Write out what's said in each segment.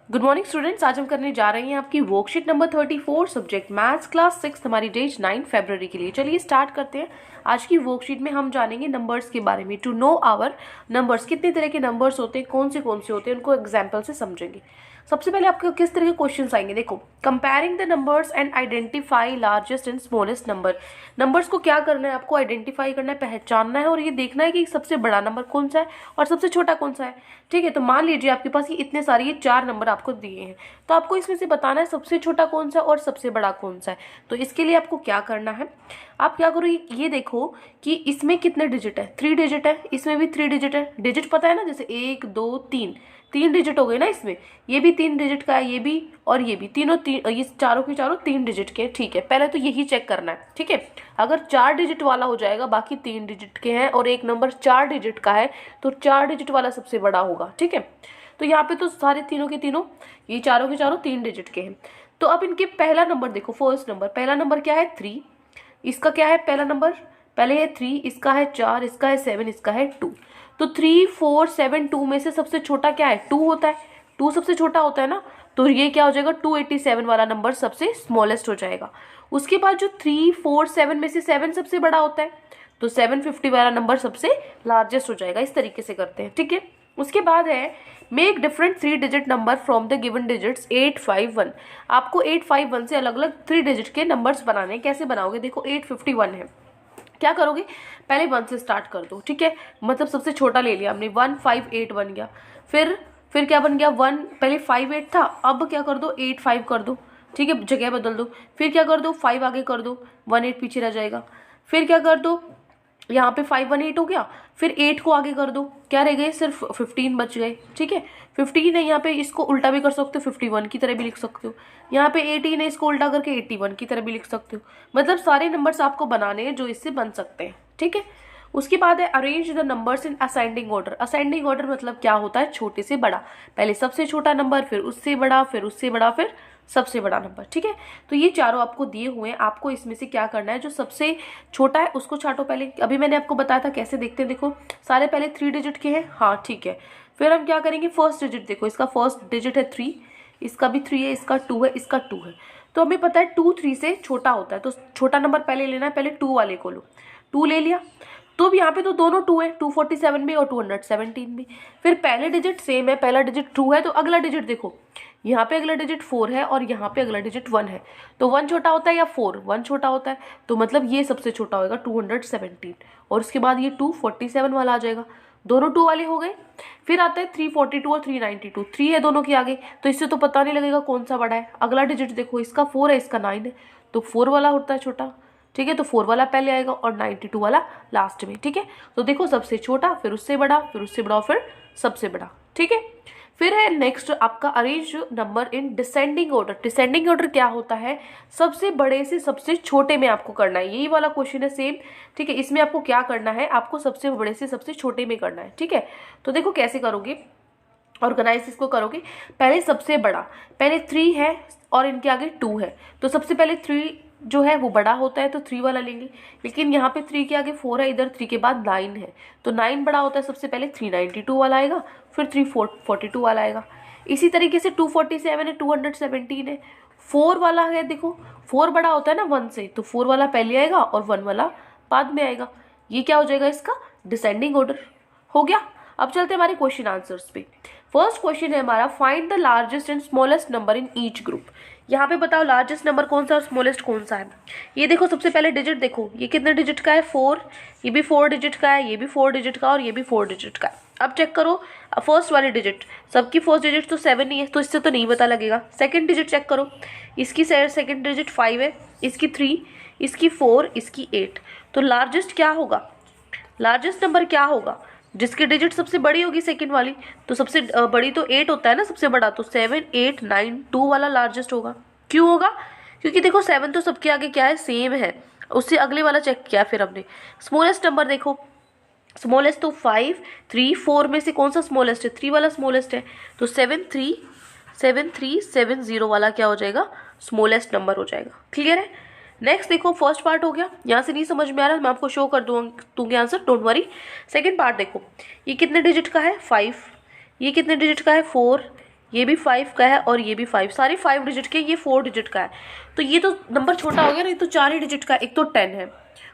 Good morning students, आज हम करने जा रहे हैं आपकी worksheet number 34 subject maths class 6 हमारी डेट 9 फरवरी के लिए। चलिए स्टार्ट करते हैं। आज की वर्कशीट में हम जानेंगे नंबर्स के बारे में। टू नो आवर नंबर्स, कितने तरह के नंबर्स होते हैं, कौन से होते हैं, उनको एग्जाम्पल से समझेंगे। सबसे पहले आपको किस तरह के क्वेश्चंस आएंगे, देखो, comparing the numbers and identify largest and smallest number. Numbers को क्या करना है, आपको आइडेंटिफाई करना है, पहचानना है और ये देखना है कि सबसे बड़ा नंबर कौन सा है और सबसे छोटा कौन सा है। ठीक है, तो मान लीजिए आपके पास ये इतने सारे ये 4 नंबर आपको दिए हैं, तो आपको इसमें से बताना है सबसे छोटा कौन सा है और सबसे बड़ा कौन सा है। तो इसके लिए आपको क्या करना है, आप क्या करो, ये देखो कि इसमें कितने डिजिट है, 3 डिजिट है, इसमें भी 3 डिजिट है। डिजिट पता है ना, जैसे 1 2 3 डिजिट हो गए ना इसमें, ये भी 3 डिजिट का है, ये भी और ये भी, तीनों ये चारों के चारों 3 डिजिट के। ठीक है, पहले तो यही चेक करना है। ठीक है, अगर 4 डिजिट वाला हो जाएगा, बाकी 3 डिजिट के हैं और एक नंबर 4 डिजिट का है, तो 4 डिजिट वाला सबसे बड़ा होगा। ठीक है, तो यहाँ पे तो सारे तीनों के तीनों, ये चारों के चारों 3 डिजिट के हैं। तो अब इनके पहला नंबर देखो, फर्स्ट नंबर, पहला नंबर क्या है 3, इसका क्या है पहला नंबर, पहले है 3, इसका है 4, इसका है 7, इसका है 2। तो 3 4 7 2 में से सबसे छोटा क्या है, 2 होता है। 2 सबसे छोटा होता है ना, तो ये क्या हो जाएगा, 287 वाला नंबर सबसे स्मॉलेस्ट हो जाएगा। उसके बाद जो 3 4 7 में से 7 सबसे बड़ा होता है, तो 750 वाला नंबर सबसे लार्जेस्ट हो जाएगा। इस तरीके से करते हैं। ठीक है, उसके बाद है make different 3 digit number from the given digits 851। आपको 851 से अलग अलग 3 डिजिट के नंबर्स बनाने हैं। कैसे बनाओगे, देखो 851 है, क्या करोगे, पहले 1 से स्टार्ट कर दो। ठीक है, मतलब सबसे छोटा ले लिया हमने, 158 बन गया। फिर क्या बन गया, 1, पहले 58 था, अब क्या कर दो 85 कर दो। ठीक है, जगह बदल दो। फिर क्या कर दो, 5 आगे कर दो, 18 पीछे रह जाएगा। फिर क्या कर दो, यहाँ पे 518 हो गया, फिर 8 को आगे कर दो, क्या रह गए, सिर्फ 15 बच गए। ठीक है, 15 है, यहाँ पे इसको उल्टा भी कर सकते हो, 51 की तरह भी लिख सकते हो। यहाँ पे 18 है, इसको उल्टा करके 81 की तरह भी लिख सकते हो। मतलब सारे नंबर्स आपको बनाने हैं जो इससे बन सकते हैं। ठीक है, उसके बाद है arrange the numbers in ascending order. Ascending order मतलब क्या होता है, छोटे से बड़ा, पहले सबसे छोटा नंबर, फिर उससे बड़ा, फिर उससे बड़ा, फिर सबसे बड़ा नंबर। ठीक है, तो ये चारों आपको दिए हुए हैं, आपको इसमें से क्या करना है, जो सबसे छोटा है उसको छांटो पहले। अभी मैंने आपको बताया था कैसे देखते हैं, देखो सारे पहले 3 डिजिट के हैं, हाँ ठीक है। फिर हम क्या करेंगे, फर्स्ट डिजिट देखो, इसका फर्स्ट डिजिट है 3, इसका भी 3 है, इसका 2 है, इसका 2 है। तो हमें पता है 2 3 से छोटा होता है, तो छोटा नंबर पहले लेना है, पहले 2 वाले को लो, 2 ले लिया। तो अब यहाँ पे तो दोनों 2 है, 247 भी और 217 भी। फिर पहले डिजिट सेम है, पहला डिजिट 2 है, तो अगला डिजिट देखो, यहाँ पे अगला डिजिट 4 है और यहाँ पे अगला डिजिट 1 है। तो 1 छोटा होता है या 4, 1 छोटा होता है, तो मतलब ये सबसे छोटा होगा 217, और उसके बाद ये 247 वाला आ जाएगा। दोनों 2 वाले हो गए। फिर आता है 342 और 392, 3 है दोनों के आगे, तो इससे तो पता नहीं लगेगा कौन सा बड़ा है। अगला डिजिट देखो, इसका 4 है, इसका 9 है, तो 4 वाला होता है छोटा। ठीक है, तो 4 वाला पहले आएगा और 92 वाला लास्ट में। ठीक है, तो देखो सबसे छोटा, फिर उससे बड़ा, फिर उससे बड़ा, फिर सबसे बड़ा। ठीक है, फिर है नेक्स्ट आपका arrange number in descending order. Descending order क्या होता है, सबसे बड़े से सबसे छोटे में आपको करना है। यही वाला क्वेश्चन है सेम। ठीक है, इसमें आपको क्या करना है, आपको सबसे बड़े से सबसे छोटे में करना है। ठीक है, तो देखो कैसे करोगे, ऑर्गेनाइज इसको करोगे। पहले सबसे बड़ा, पहले 3 है और इनके आगे 2 है, तो सबसे पहले 3 जो है वो बड़ा होता है, तो 3 वाला लेंगे। लेकिन यहाँ पे 3 के आगे 4 है, इधर 3 के बाद 9 है, तो 9 बड़ा होता है, सबसे पहले 392 वाला आएगा, फिर 342 वाला आएगा। इसी तरीके से 247 है, 217 है, 4 वाला है, देखो 4 बड़ा होता है ना 1 से, तो 4 वाला पहले आएगा और 1 वाला बाद में आएगा। ये क्या हो जाएगा, इसका डिसेंडिंग ऑर्डर हो गया। अब चलते हैं हमारे क्वेश्चन आंसर्स पे। फर्स्ट क्वेश्चन है हमारा, find the largest and smallest number in each group. यहाँ पे बताओ लार्जेस्ट नंबर कौन सा और स्मॉलेस्ट कौन सा है। ये देखो सबसे पहले डिजिट देखो, ये कितने डिजिट का है, 4, ये भी 4 डिजिट का है, ये भी 4 डिजिट का और ये भी 4 डिजिट का है। अब चेक करो फर्स्ट वाले डिजिट, सबकी फर्स्ट डिजिट तो 7 ही है, तो इससे तो नहीं पता लगेगा। सेकंड डिजिट चेक करो, इसकी सेकंड डिजिट 5 है, इसकी 3, इसकी 4, इसकी 8। तो लार्जेस्ट क्या होगा, लार्जेस्ट नंबर क्या होगा, जिसकी डिजिट सबसे बड़ी होगी सेकंड वाली, तो सबसे बड़ी तो 8 होता है ना सबसे बड़ा, तो 7 8 9 2 वाला लार्जेस्ट होगा। क्यों होगा, क्योंकि देखो 7 तो सबके आगे क्या है, सेम है, उससे अगले वाला चेक किया फिर हमने। स्मॉलेस्ट नंबर देखो, स्मॉलेस्ट तो 5 3 4 में से कौन सा स्मॉलेस्ट है, 3 वाला स्मॉलेस्ट है, तो 7370 वाला क्या हो जाएगा, स्मॉलेस्ट नंबर हो जाएगा। क्लियर है। नेक्स्ट देखो, फर्स्ट पार्ट हो गया, यहाँ से नहीं समझ में आ रहा मैं आपको शो कर दूंगी answer, don't worry. Second part देखो, ये कितने डिजिट का है, 5, ये कितने डिजिट का है, 4, ये भी 5 का है और ये भी 5, सारे 5 डिजिट के, ये 4 डिजिट का है। तो ये तो नंबर छोटा हो गया ना, ये तो 4 ही डिजिट का, एक तो 10 है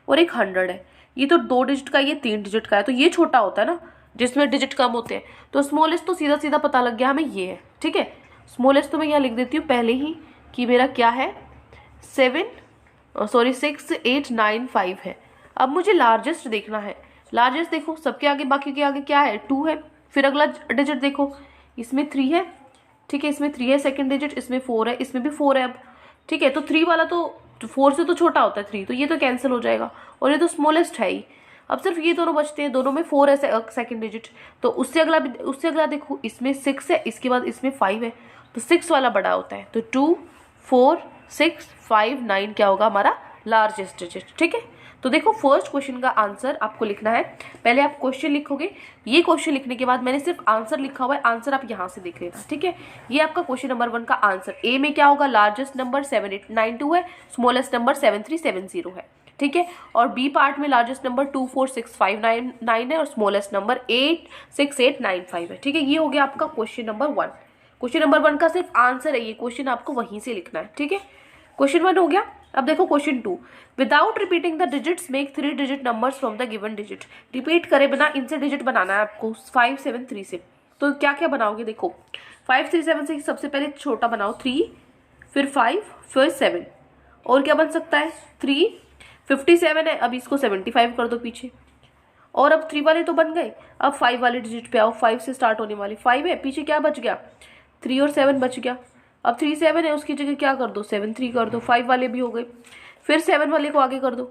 और एक 100 है। ये तो 2 डिजिट का, ये 3 डिजिट का है, तो ये छोटा होता है ना, जिसमें डिजिट कम होते हैं। तो स्मॉलेस्ट तो सीधा सीधा पता लग गया हमें, ये है। ठीक है, स्मॉलेस्ट तो मैं यहाँ लिख देती हूँ पहले ही कि मेरा क्या है, 6 8 9 5 है। अब मुझे लार्जेस्ट देखना है। लार्जेस्ट देखो, सबके आगे, बाकी के आगे क्या है, 2 है। फिर अगला डिजिट देखो, इसमें 3 है। ठीक है, इसमें 3 है सेकंड डिजिट, इसमें 4 है, इसमें भी 4 है। अब ठीक है, तो 3 वाला तो 4 से तो छोटा होता है 3, तो ये तो कैंसिल हो जाएगा और ये तो स्मॉलेस्ट है ही। अब सिर्फ ये दोनों बचते हैं, दोनों में 4 है सेकंड डिजिट। तो उससे अगला देखो, इसमें 6 है, इसके बाद इसमें 5 है, तो 6 वाला बड़ा होता है। तो 2 4 6 5 9 क्या होगा हमारा लार्जेस्ट डिजिट। ठीक है, तो देखो फर्स्ट क्वेश्चन का आंसर आपको लिखना है। पहले आप क्वेश्चन लिखोगे, ये क्वेश्चन लिखने के बाद मैंने सिर्फ आंसर लिखा हुआ है, आंसर आप यहाँ से देख लेना। ठीक है, ये आपका क्वेश्चन नंबर 1 का आंसर। ए में क्या होगा, लार्जेस्ट नंबर 7892 है, स्मॉलेस्ट नंबर 7370 है। ठीक है, और बी पार्ट में लार्जेस्ट नंबर 24659 है और स्मॉलेस्ट नंबर 86895 है। ठीक है, ये हो गया आपका क्वेश्चन नंबर 1। क्वेश्चन नंबर 1 का सिर्फ आंसर है ये, क्वेश्चन आपको वहीं से लिखना है। ठीक है, क्वेश्चन 1 हो गया। अब देखो question 2, without repeating the digits make 3 digit numbers from the given digit. Repeat करे बिना इनसे डिजिट बनाना है आपको 5 7 3 से। तो क्या क्या बनाओगे, देखो 5 3 7 से सबसे पहले छोटा बनाओ 3, फिर 5, फिर 7, और क्या बन सकता है 3 57 है, अब इसको 75 कर दो पीछे। और अब 3 वाले तो बन गए, अब 5 वाले डिजिट पे आओ, 5 से स्टार्ट होने वाले 5 है, पीछे क्या बच गया 3 और 7 बच गया। अब 3 7 है, उसकी जगह क्या कर दो 7 3 कर दो, 5 वाले भी हो गए। फिर 7 वाले को आगे कर दो,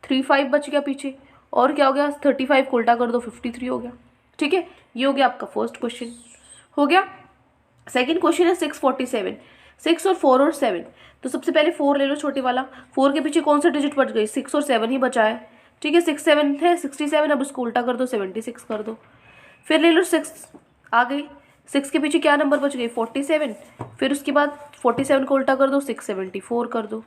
3 5 बच गया पीछे, और क्या हो गया 35 को उल्टा कर दो 53 हो गया। ठीक है, ये हो गया आपका फर्स्ट क्वेश्चन हो गया। सेकंड क्वेश्चन है 647, 6 और 4 और 7। तो सबसे पहले 4 ले लो छोटे वाला, 4 के पीछे कौन सा डिजिट बच गई, 6 और 7 ही बचा है। ठीक है, 6 7 है 67, अब उसको उल्टा कर दो 76 कर दो। फिर ले लो 6 आ गई, 6 के पीछे क्या नंबर बच गई 47, फिर उसके बाद 47 को उल्टा कर दो 674 कर दो।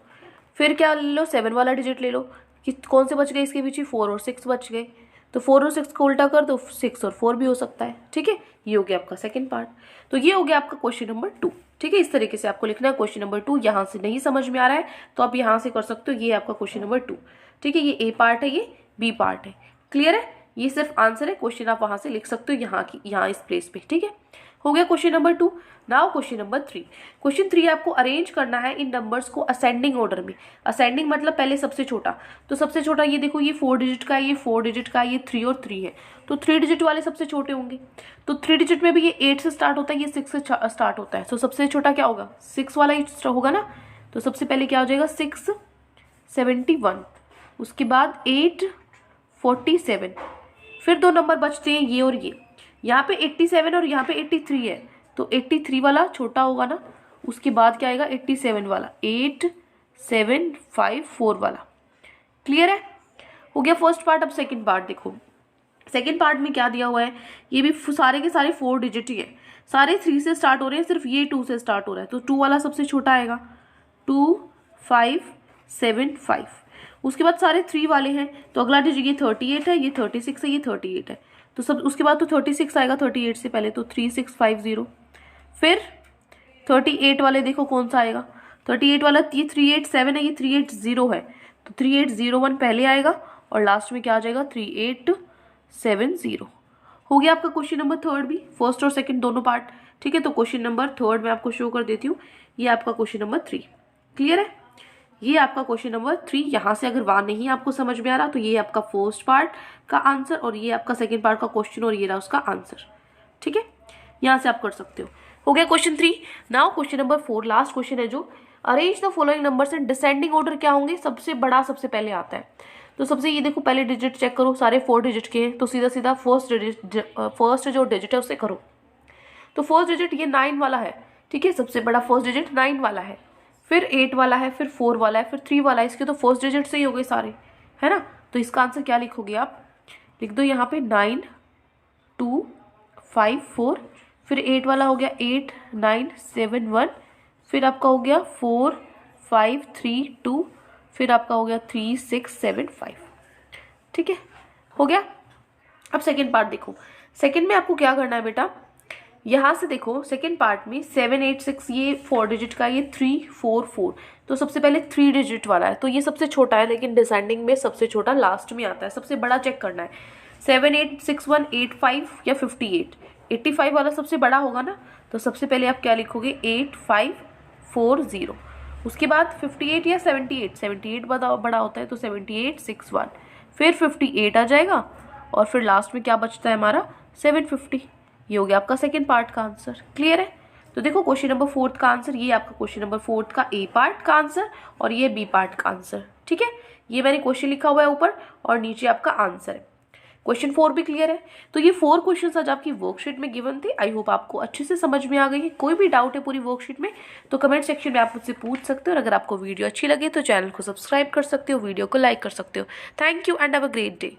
फिर क्या ले लो 7 वाला डिजिट ले लो, कि कौन से बच गए इसके पीछे 4 और 6 बच गए, तो 4 और 6 को उल्टा कर दो 6 और 4 भी हो सकता है। ठीक है, ये हो गया आपका सेकंड पार्ट। तो ये हो गया आपका क्वेश्चन नंबर 2। ठीक है, इस तरीके से आपको लिखना है क्वेश्चन नंबर 2। यहाँ से नहीं समझ में आ रहा है तो आप यहाँ से कर सकते हो, ये आपका क्वेश्चन नंबर 2। ठीक है, ये ए पार्ट है, ये बी पार्ट है। क्लियर है, ये सिर्फ आंसर है, क्वेश्चन आप वहां से लिख सकते हो यहाँ इस प्लेस पे। ठीक है, हो गया question number 2। Now question number 3। Question 3 आपको अरेंज करना है इन नंबर्स को असेंडिंग ऑर्डर में। असेंडिंग मतलब पहले सबसे छोटा, तो सबसे छोटा ये देखो, ये 4 डिजिट का है, ये 4 डिजिट का है, ये 3 और 3 है, तो 3 डिजिट वाले सबसे छोटे होंगे। तो 3 डिजिट में भी ये 8 से स्टार्ट होता है, ये 6 से स्टार्ट होता है, तो सबसे छोटा क्या होगा 6 वाला ही होगा ना। तो सबसे पहले क्या हो जाएगा 6 71, उसके बाद 8 47, फिर 2 नंबर बचते हैं ये और ये, यहाँ पे 87 और यहाँ पे 83 है, तो 83 वाला छोटा होगा ना। उसके बाद क्या आएगा 87 वाला, 8754 वाला। क्लियर है, हो गया फर्स्ट पार्ट। अब सेकंड पार्ट देखो, सेकंड पार्ट में क्या दिया हुआ है, ये भी सारे के सारे 4 डिजिट ही है, सारे 3 से स्टार्ट हो रहे हैं, सिर्फ ये 2 से स्टार्ट हो रहा है, तो 2 वाला सबसे छोटा आएगा 2575। उसके बाद सारे 3 वाले हैं, तो अगला डिजिट ये 38 है, ये 36 है, ये 38 है, तो सब उसके बाद तो 36 आएगा 38 से पहले, तो 3650। फिर 38 वाले देखो कौन सा आएगा, 38 वाला ये 387 है, ये 380 है, तो 3801 पहले आएगा और लास्ट में क्या आ जाएगा 3870। हो गया आपका क्वेश्चन नंबर 3 भी, फर्स्ट और सेकंड दोनों पार्ट। ठीक है, तो क्वेश्चन नंबर 3 मैं आपको शो कर देती हूँ, ये आपका क्वेश्चन नंबर 3। क्लियर है, ये आपका क्वेश्चन नंबर 3। यहाँ से अगर वहां नहीं आपको समझ में आ रहा तो ये आपका फर्स्ट पार्ट का आंसर और ये आपका सेकंड पार्ट का क्वेश्चन और ये रहा उसका आंसर। ठीक है, यहाँ से आप कर सकते हो गया question 3। Now question number 4, last question है जो, arrange the following numbers in descending order. क्या होंगे, सबसे बड़ा सबसे पहले आता है, तो सबसे ये देखो पहले डिजिट चेक करो, सारे 4 डिजिट के हैं, तो सीधा सीधा फर्स्ट जो डिजिट है उससे करो। तो फर्स्ट डिजिट ये 9 वाला है। ठीक है, सबसे बड़ा फर्स्ट डिजिट 9 वाला है, फिर 8 वाला है, फिर 4 वाला है, फिर 3 वाला है, इसके तो फर्स्ट डिजिट से ही हो गए सारे, है ना। तो इसका आंसर क्या लिखोगे आप, लिख दो यहाँ पे 9254, फिर 8 वाला हो गया 8971, फिर आपका हो गया 4532, फिर आपका हो गया 3675। ठीक है, हो गया। अब सेकेंड पार्ट देखो, सेकेंड में आपको क्या करना है बेटा, यहाँ से देखो सेकेंड पार्ट में 7 8 6 ये 4 डिजिट का, ये 3 4 4, तो सबसे पहले 3 डिजिट वाला है, तो ये सबसे छोटा है, लेकिन डिसेंडिंग में सबसे छोटा लास्ट में आता है, सबसे बड़ा चेक करना है। 7 8 6 1 8 5 या 58, 85 वाला सबसे बड़ा होगा ना, तो सबसे पहले आप क्या लिखोगे 8 5 4 0। उसके बाद 58 या 78, 78 बड़ा होता है, तो 78 6 1, फिर 58 आ जाएगा, और फिर लास्ट में क्या बचता है हमारा 750। ये हो गया आपका सेकेंड पार्ट का आंसर। क्लियर है? तो देखो क्वेश्चन नंबर 4 का आंसर, ये आपका क्वेश्चन नंबर 4 का ए पार्ट का आंसर, और ये बी पार्ट का आंसर। ठीक है, ये मैंने क्वेश्चन लिखा हुआ है ऊपर, और नीचे आपका आंसर है। क्वेश्चन 4 भी क्लियर है। तो ये 4 क्वेश्चन आज आपकी वर्कशीट में गिवन थे। आई होप आपको अच्छे से समझ में आ गई है। कोई भी डाउट है पूरी वर्कशीट में तो कमेंट सेक्शन में आप मुझसे पूछ सकते हो, और अगर आपको वीडियो अच्छी लगे तो चैनल को सब्सक्राइब कर सकते हो, वीडियो को लाइक कर सकते हो। Thank you and have a great day.